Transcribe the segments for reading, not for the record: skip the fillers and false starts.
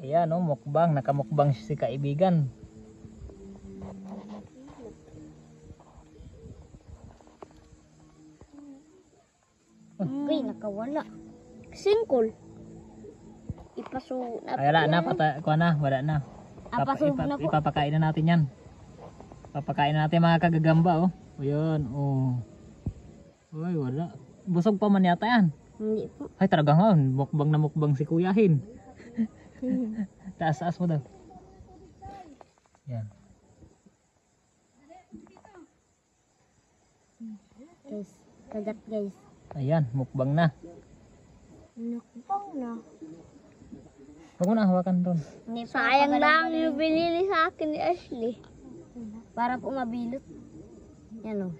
Ayan oh, mukbang. Nakamukbang si kaibigan. Uy, nakawala. Singkol. Ipaso na. Ay, wala na. Kuha na. Wala na. Apasubok na po. Ipapakain na natin yan. Papakain na natin mga kagagamba oh. Ayan oh. Uy, wala. Busog pa man yata yan. Hindi po. Ay talaga nga. Mukbang na mukbang si Kuyahin. Taas-taas mo daw. Yan. Guys, kagat guys. Ayan, mukbang na. Nakupang na. Huwag mo na hawakan doon. Sayang lang yung binili sa akin ni Ashley. Para po mabilot. Yan o.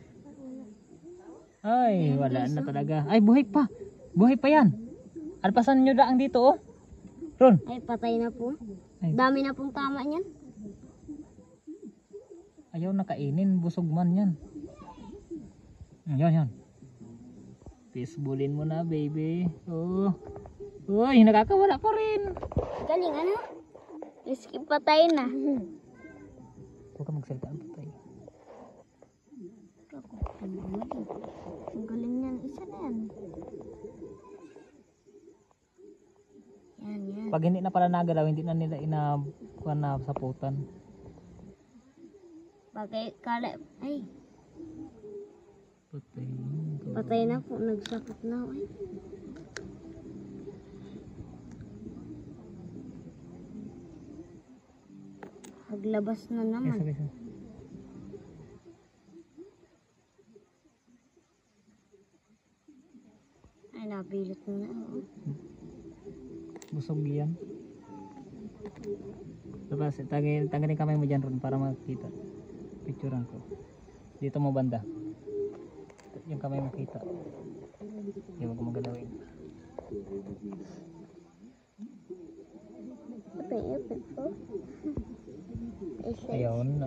Ay, wala na talaga. Ay, buhay pa. Buhay pa yan. Alpasan nyo daang dito oh. Ron. Ay, patay na po. Ay. Dami na pong tama niyan. Ayaw nakainin. Busog man yan. Yan, yan. Pisbulin mo na, baby. Oh. Uy, nakakawala pa rin. Galing ano? Risky patay na. Huwag ka magsalita ang patay. Ang galing yan. Isa na yan. Yan, yan. Pag hindi na pala nagalaw, hindi na nila inakuha na sa putan. Bagay, kala, ay, Patay. patay na po. Nagsapot na. Ay. Paglabas na naman. Isa. Ay, nabilot mo na. Oh. Busog yan. Tapos, tanggalin kamay mo dyan ron para makita. Picturean ko. Dito mo banda. Yung kamay makita. Yung wag mo galawin. Patay, po. Ayaw na.